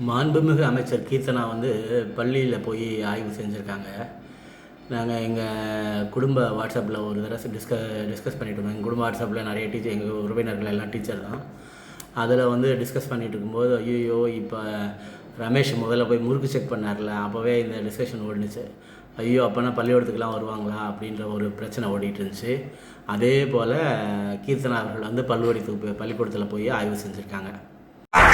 மாண்புமிகு அமைச்சர் கீர்த்தனா வந்து பள்ளியில் போய் ஆய்வு செஞ்சுருக்காங்க. நாங்கள் எங்கள் குடும்ப வாட்ஸ்அப்பில் ஒரு தடவை டிஸ்கஸ் பண்ணிட்டு இருந்தோம். எங்கள் குடும்ப வாட்ஸ்அப்பில் நிறைய டீச்சர், எங்கள் உறவினர்கள் எல்லாம் டீச்சர் தான். அதில் வந்து டிஸ்கஸ் பண்ணிகிட்டு இருக்கும்போது, ஐயோ இப்போ ரமேஷ் முதல்ல போய் முறுக்கு செக் பண்ணார்ல, அப்போவே இந்த டிஸ்கஷன் ஓடினுச்சு. ஐயோ அப்போனா பள்ளிக்கூடத்துக்குலாம் வருவாங்களா அப்படின்ற ஒரு பிரச்சனை ஓடிட்டு இருந்துச்சு. அதே போல் கீர்த்தனா அவர்கள் வந்து பள்ளிக்கூடத்தில் போய் ஆய்வு செஞ்சுருக்காங்க.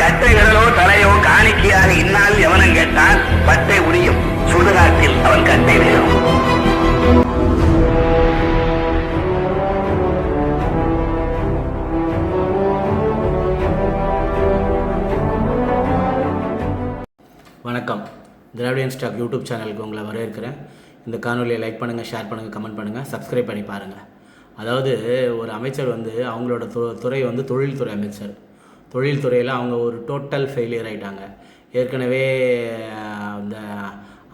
கட்டை விரலோ தலையோ காணிக்கையாக இன்னால் எவனும் கேட்டால் பட்டை உரியும் சுடுகாட்டில் அவன் கட்டை விரலும். வணக்கம். திராவிடியன் ஸ்டாக் யூடியூப் சேனலுக்கு உங்களை வரவேற்கிறேன். இந்த காணொலியை லைக் பண்ணுங்கள், ஷேர் பண்ணுங்கள், கமெண்ட் பண்ணுங்கள், சப்ஸ்கிரைப் பண்ணி பாருங்கள். அதாவது ஒரு அமைச்சர் வந்து அவங்களோட துறை வந்து தொழில்துறை அமைச்சர். தொழில்துறையில் அவங்க ஒரு டோட்டல் ஃபெயிலியர் ஆகிட்டாங்க. ஏற்கனவே அந்த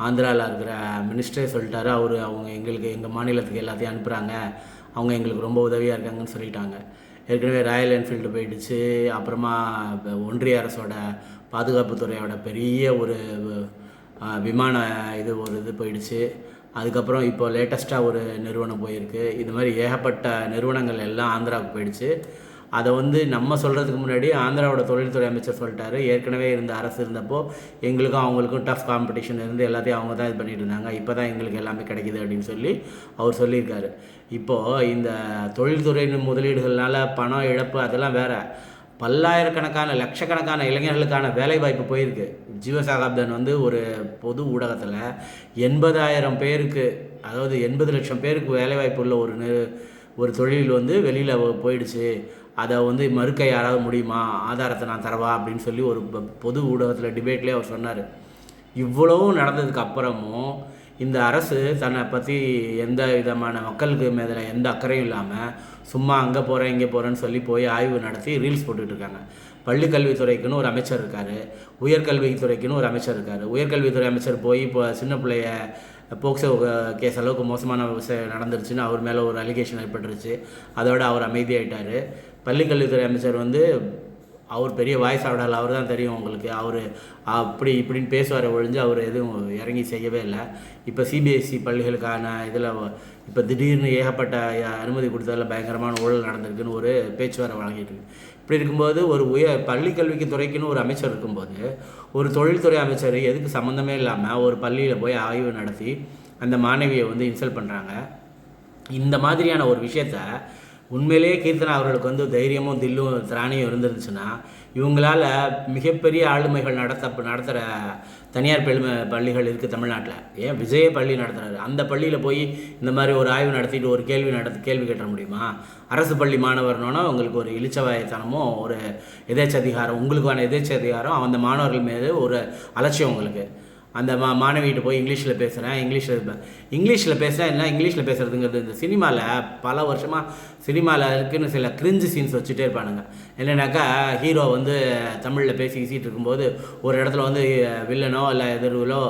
ஆந்திராவில் இருக்கிற மினிஸ்டரே சொல்லிட்டாரு, அவங்க எங்கள் மாநிலத்துக்கு எல்லாத்தையும் அனுப்புகிறாங்க, அவங்க எங்களுக்கு ரொம்ப உதவியாக இருக்காங்கன்னு சொல்லிட்டாங்க. ஏற்கனவே ராயல் என்ஃபீல்டு போயிடுச்சு. அப்புறமா ஒன்றிய அரசோட பாதுகாப்புத்துறையோட பெரிய ஒரு விமான இது போயிடுச்சு. அதுக்கப்புறம் இப்போ லேட்டஸ்ட்டாக ஒரு நிறுவனம் போயிருக்கு. இது மாதிரி ஏகப்பட்ட நிறுவனங்கள் எல்லாம் ஆந்திராவுக்கு போயிடுச்சு. அதை வந்து நம்ம சொல்கிறதுக்கு முன்னாடி ஆந்திராவோட தொழில்துறை அமைச்சர் சொல்லிட்டாரு, ஏற்கனவே இருந்த அரசு இருந்தப்போ எங்களுக்கும் அவங்களுக்கும் டஃப் காம்படிஷன் இருந்து எல்லாத்தையும் அவங்க தான் இது பண்ணிட்டு இருந்தாங்க, இப்போ தான் எங்களுக்கு எல்லாமே கிடைக்கிது அப்படின்னு சொல்லி அவர் சொல்லியிருக்காரு. இப்போது இந்த தொழில்துறை முதலீடுகள்னால பணம் இழப்பு அதெல்லாம் வேறு. பல்லாயிரக்கணக்கான லட்சக்கணக்கான இளைஞர்களுக்கான வேலைவாய்ப்பு போயிருக்கு. ஜீவசகாப்தன் வந்து ஒரு பொது ஊடகத்தில் 80,000 பேருக்கு, அதாவது 80 லட்சம் பேருக்கு வேலைவாய்ப்பு உள்ள ஒரு தொழில் வந்து வெளியில் போயிடுச்சு. அதை வந்து மறுக்க யாராவது முடியுமா, ஆதாரத்தை நான் தரவா அப்படின்னு சொல்லி ஒரு பொது ஊடகத்தில் டிபேட்லேயே அவர் சொன்னார். இவ்வளவும் நடந்ததுக்கு அப்புறமும் இந்த அரசு தன்னை பற்றி எந்த விதமான மக்களுக்கு மேலே எந்த அக்கறையும் இல்லாமல் சும்மா அங்கே போகிறேன் இங்கே போகிறேன்னு சொல்லி போய் ஆய்வு நடத்தி ரீல்ஸ் போட்டுட்ருக்காங்க. பள்ளிக்கல்வித்துறைக்குன்னு ஒரு அமைச்சர் இருக்கார், உயர்கல்வித்துறைக்குன்னு ஒரு அமைச்சர் இருக்கார். உயர்கல்வித்துறை அமைச்சர் போய் இப்போ சின்ன பிள்ளைய போக்சோ கேஸ் அளவுக்கு மோசமான விஷயம் நடந்துருச்சுன்னு அவர் மேலே ஒரு அலிகேஷன் ஏற்பட்டுருச்சு. அதோட அவர் அமைதியாகிட்டார். பள்ளிக்கல்வித்துறை அமைச்சர் வந்து அவர் பெரிய வாய்ஸ் ஆடால், அவர் தான் தெரியும் உங்களுக்கு, அவர் அப்படி இப்படின்னு பேசுவார் ஒழிஞ்சு அவர் எதுவும் இறங்கி செய்யவே இல்லை. இப்போ சிபிஎஸ்சி பள்ளிகளுக்கான இதில் இப்போ திடீர்னு ஏகப்பட்ட அனுமதி கொடுத்ததில் பயங்கரமான ஊழல் நடந்திருக்குன்னு ஒரு பேச்சு வர வழங்கிட்டு இருக்கு. இப்படி இருக்கும்போது ஒரு பள்ளிக்கல்விக்கு துறைக்குன்னு ஒரு அமைச்சர் இருக்கும்போது ஒரு தொழில்துறை அமைச்சர் எதுக்கு சம்மந்தமே இல்லாமல் ஒரு பள்ளியில் போய் ஆய்வு நடத்தி அந்த மாணவியை வந்து இன்சல்ட் பண்ணுறாங்க. இந்த மாதிரியான ஒரு விஷயத்த உண்மையிலேயே கீர்த்தனா அவர்களுக்கு வந்து தைரியமும் தில்லும் திராணியும் இருந்துருந்துச்சுன்னா இவங்களால் மிகப்பெரிய ஆளுமைகள் நடத்துகிற தனியார் பள்ளிகள் இருக்குது தமிழ்நாட்டில். ஏன் விஜய பள்ளி நடத்துகிறாரு, அந்த பள்ளியில் போய் இந்த மாதிரி ஒரு ஆய்வு நடத்திட்டு ஒரு கேள்வி கேட்ட முடியுமா? அரசு பள்ளி மாணவர்னோன்னா உங்களுக்கு ஒரு இளிச்சவாயத்தனமும் ஒரு எதேச்சதிகாரம், உங்களுக்கான எதேச்சதிகாரம், அந்த மாணவர்கள் மீது ஒரு அலட்சியம் உங்களுக்கு. அந்த மாணவிகிட்ட போய் இங்கிலீஷில் பேசுகிறேன், இங்கிலீஷில் பேசுகிறேன். என்ன இங்கிலீஷில் பேசுகிறதுங்கிறது இந்த சினிமாவில் பல வருஷமாக சினிமாவில் இருக்குன்னு சில கிரிஞ்சு சீன்ஸ் வச்சுட்டே இருப்பானுங்க. என்னென்னாக்கா ஹீரோ வந்து தமிழில் பேசிட்டு இருக்கும்போது ஒரு இடத்துல வந்து வில்லனோ இல்லை எதிர்விலோ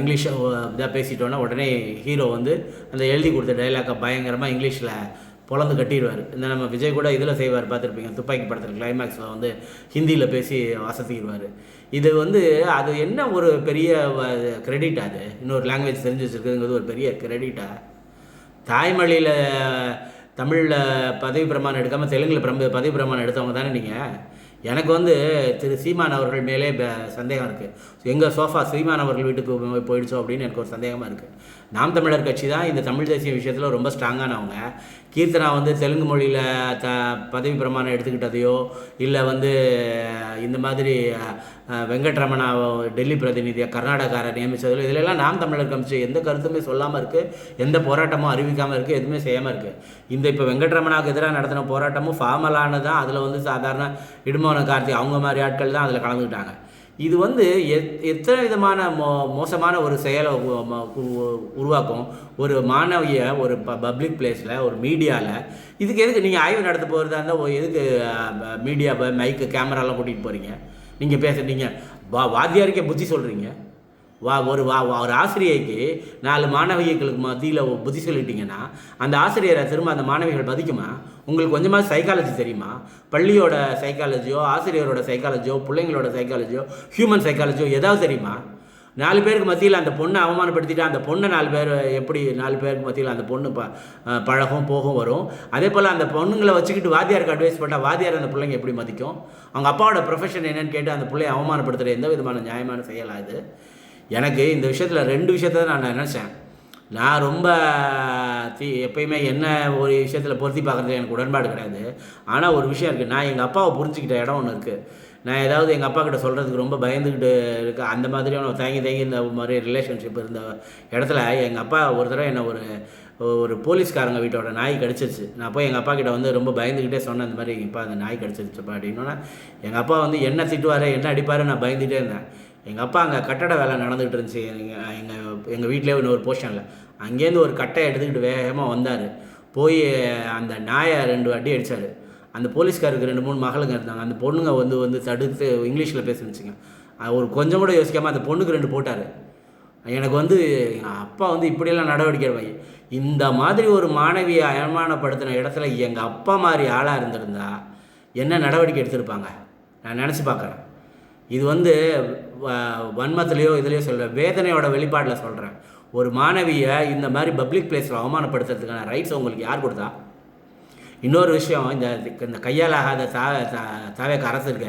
இங்கிலீஷை இதாக பேசிட்டோன்னா உடனே ஹீரோ வந்து அந்த எழுதி கொடுத்த டைலாக்கை பயங்கரமாக இங்கிலீஷில் பொழந்து கட்டிடுவார். இந்த நம்ம விஜய் கூட இதில் செய்வார், பார்த்துருப்பீங்க, துப்பாக்கி படத்தில் கிளைமேக்ஸில் வந்து ஹிந்தியில் பேசி வசதிடுவார். இது வந்து அது என்ன ஒரு பெரிய கிரெடிட், அது இன்னொரு லாங்குவேஜ் தெரிஞ்சு வச்சுருக்குங்கிறது ஒரு பெரிய கிரெடிட்டா? தாய்மொழியில் தமிழில் பதவி பிரமாணம் எடுக்காமல் தெலுங்கில் பதவி பிரமாணம் எடுத்தவங்க தானே நீங்கள். எனக்கு வந்து திரு சீமான் அவர்கள் மேலே சந்தேகம் இருக்குது. எங்கள் சோஃபா சீமான் அவர்கள் வீட்டுக்கு போயிடுச்சோம் அப்படின்னு எனக்கு ஒரு சந்தேகமாக இருக்குது. நாம் தமிழர் கட்சி தான் இந்த தமிழ் தேசிய விஷயத்தில் ரொம்ப ஸ்ட்ராங்கானவங்க. கீர்த்தனா வந்து தெலுங்கு மொழியில் பதவி பிரமாணம் எடுத்துக்கிட்டதையோ இல்லை வந்து இந்த மாதிரி வெங்கட்ரமணா டெல்லி பிரதிநிதியாக கர்நாடகாரை நியமித்ததிலோ இதிலெல்லாம் நாம் தமிழர் கட்சி எந்த கருத்துமே சொல்லாமல் இருக்குது, எந்த போராட்டமும் அறிவிக்காமல் இருக்குது, எதுவுமே செய்யாமல் இருக்குது. இந்த இப்போ வெங்கட்ரமணாவுக்கு எதிராக நடத்தின போராட்டமும் ஃபார்மலானதான். அதில் வந்து சாதாரண இடுமோன கார்த்தி அவங்க மாதிரி ஆட்கள் தான் அதில் கலந்துக்கிட்டாங்க. இது வந்து எத்தனை விதமான மோசமான ஒரு செயலை உருவாக்கும். ஒரு மாணவிய ஒரு பப்ளிக் பிளேஸில் ஒரு மீடியாவில் இதுக்கு எதுக்கு நீங்கள் ஆய்வு நடத்த போகிறதா இருந்தால் எதுக்கு மீடியா மைக்கு கேமராலாம் கூட்டிகிட்டு போகிறீங்க? நீங்கள் நீங்கள் வாத்தியாருக்கே புத்தி சொல்கிறீங்க. ஒரு ஆசிரியைக்கு 4 மாணவிகளுக்கு மத்தியில் புத்தி சொல்லிட்டீங்கன்னா அந்த ஆசிரியரை திரும்ப அந்த மாணவிகள் மதிக்குமா? உங்களுக்கு கொஞ்சமாக சைக்காலஜி தெரியுமா? பள்ளியோட சைக்காலஜியோ, ஆசிரியரோட சைக்காலஜியோ, பிள்ளைங்களோட சைக்காலஜியோ, ஹியூமன் சைக்காலஜியோ ஏதாவது தெரியுமா? 4 பேருக்கு மத்தியில் அந்த பொண்ணை அவமானப்படுத்திட்டு அந்த பொண்ணை 4 பேர் எப்படி 4 பேருக்கு மத்தியில் அந்த பொண்ணு பழகும் போகும் வரும். அதே போல் அந்த பொண்ணுங்களை வச்சுக்கிட்டு வாத்தியாருக்கு அட்வைஸ் பண்ணால் வாத்தியார் அந்த பிள்ளைங்க எப்படி மதிக்கும்? அவங்க அப்பாவோட ப்ரொஃபஷன் என்னன்னு கேட்டு அந்த பிள்ளையை அவமானப்படுத்துகிற எந்த விதமான நியாயமான செயலா இது? எனக்கு இந்த விஷயத்தில் 2 விஷயத்தை தான் நான் நினச்சேன். நான் ரொம்ப எப்பயுமே என்ன ஒரு விஷயத்தில் பொருத்தி பார்க்குறது எனக்கு உடன்பாடு கிடையாது. ஆனால் ஒரு விஷயம் இருக்குது, நான் எங்கள் அப்பாவை புரிஞ்சுக்கிட்ட இடம் ஒன்று இருக்குது. நான் ஏதாவது எங்கள் அப்பா கிட்ட சொல்கிறதுக்கு ரொம்ப பயந்துக்கிட்டு இருக்க அந்த மாதிரியான தேங்கி இந்த மாதிரி ரிலேஷன்ஷிப் இருந்த இடத்துல எங்கள் அப்பா ஒரு தடவை என்னை ஒரு போலீஸ்காரங்க வீட்டோட நாய் கடிச்சிருச்சு. நான் போய் எங்கள் அப்பா கிட்ட வந்து ரொம்ப பயந்துக்கிட்டே சொன்னேன், இந்த மாதிரி இப்போ அந்த நாய் கடிச்சிருச்சுப்பா அப்படின்னா எங்கள் அப்பா வந்து என்ன திட்டுவார் என்ன அடிப்பார், நான் பயந்துகிட்டே இருந்தேன். எங்கள் அப்பா அங்கே கட்டட வேலை நடந்துகிட்டு இருந்துச்சு எங்கள் வீட்டிலே இன்னொரு போர்ஷனில். அங்கேருந்து ஒரு கட்டை எடுத்துக்கிட்டு வேகமாக வந்தார். போய் அந்த நாயை 2 அடி அடித்தார். அந்த போலீஸ்காருக்கு 2-3 மகளுங்க இருந்தாங்க. அந்த பொண்ணுங்க வந்து தடுத்து இங்கிலீஷில் பேசுனுச்சுங்க. ஒரு கொஞ்சம் கூட யோசிக்காமல் அந்த பொண்ணுக்கு 2 போட்டார். எனக்கு வந்து எங்கள் அப்பா வந்து இப்படியெல்லாம் நடவடிக்கை எடுப்பாங்க. இந்த மாதிரி ஒரு மாணவியை அவமானப்படுத்தின இடத்துல எங்கள் அப்பா மாதிரி ஆளாக இருந்திருந்தா என்ன நடவடிக்கை எடுத்திருப்பாங்க நான் நினச்சி பார்க்குறேன். இது வந்து வன்மத்துலேயோ இதுலேயோ சொல்கிறேன், வேதனையோட வெளிப்பாட்டில் சொல்கிறேன். ஒரு மாணவியை இந்த மாதிரி பப்ளிக் பிளேஸில் அவமானப்படுத்துறதுக்கான ரைட்ஸ் உங்களுக்கு யார் கொடுத்தா? இன்னொரு விஷயம், இந்த கையால் ஆகாத தாவேக அரசு இருக்க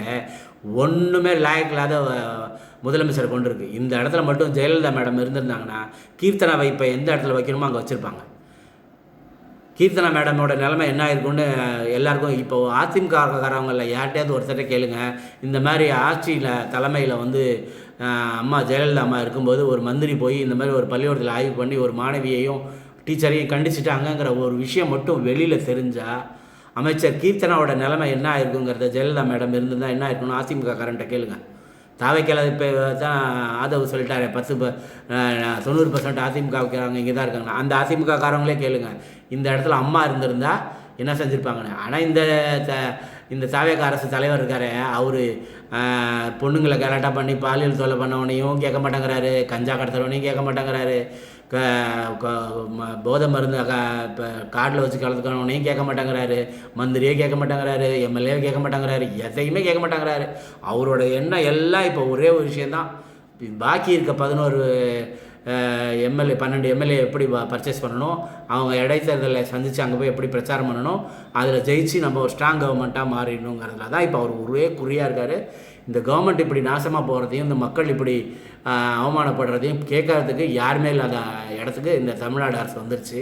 ஒன்றுமே லாயக்கில்லாத முதலமைச்சர் கொண்டு இருக்குது. இந்த இடத்துல மட்டும் ஜெயலலிதா மேடம் இருந்திருந்தாங்கன்னா கீர்த்தனாவை இப்போ எந்த இடத்துல வைக்கணுமோ அங்கே வச்சுருப்பாங்க. கீர்த்தனா மேடமோட நிலைமை என்ன ஆயிருக்குன்னு எல்லாருக்கும் இப்போ அதிமுககாரவங்களில் யார்கிட்டையாவது ஒருத்தர கேளுங்க. இந்த மாதிரி ஆட்சியில் தலைமையில் வந்து அம்மா ஜெயலலிதா அம்மா இருக்கும்போது ஒரு மந்திரி போய் இந்த மாதிரி ஒரு பள்ளிக்கூடத்தில் ஆய்வு பண்ணி ஒரு மாணவியையும் டீச்சரையும் கண்டிச்சிட்டாங்கங்கிற ஒரு விஷயம் மட்டும் வெளியில் தெரிஞ்சால் அமைச்சர் கீர்த்தனாவோட நிலைமை என்ன ஆயிருக்குங்கிறத ஜெயலலிதா மேடம் இருந்திருந்தால் என்ன ஆயிருக்குன்னு அதிமுக காரன்ட்ட கேளுங்க. தாவைக்கல இப்போ தான் ஆதவ் சொல்லிட்டாரு 90% அதிமுக வைக்கிறாங்க இங்கே தான் இருக்காங்க. அந்த அதிமுக காரங்களே கேளுங்க இந்த இடத்துல அம்மா இருந்திருந்தா என்ன செஞ்சுருப்பாங்கன்னு. ஆனால் இந்த தாவேக அரசு தலைவர் இருக்கார், அவர் பொண்ணுங்களை கலாட்டா பண்ணி பாலியல் தொல்லை பண்ணவனையும் கேட்க மாட்டேங்கிறாரு, கஞ்சா கடத்துறவனையும் கேட்க மாட்டேங்கிறாரு, போதை மருந்து இப்போ காட்டில் வச்சு கலந்துக்கிறவனையும் கேட்க மாட்டேங்கிறாரு, மந்திரியே கேட்க மாட்டேங்கிறாரு, எம்எல்ஏ கேட்க மாட்டேங்கிறாரு, எதையுமே கேட்க மாட்டேங்கிறாரு. அவரோட எண்ணம் எல்லாம் இப்போ ஒரே ஒரு விஷயந்தான், பாக்கி இருக்க 12 எம்எல்ஏ எப்படி பர்ச்சேஸ் பண்ணணும், அவங்க இடைத்தேர்தலில் சந்தித்து அங்கே போய் எப்படி பிரச்சாரம் பண்ணணும், அதில் ஜெயிச்சு நம்ம ஒரு ஸ்ட்ராங் கவர்மெண்ட்டாக மாறிடணுங்கிறதுல தான் இப்போ அவர் ஒரே குறியாக இருக்கார். இந்த கவர்மெண்ட் இப்படி நாசமாக போகிறதையும் இந்த மக்கள் இப்படி அவமானப்படுறதையும் கேட்கறதுக்கு யாருமே இல்லாத இடத்துக்கு இந்த தமிழ்நாடு அரசு வந்துருச்சு.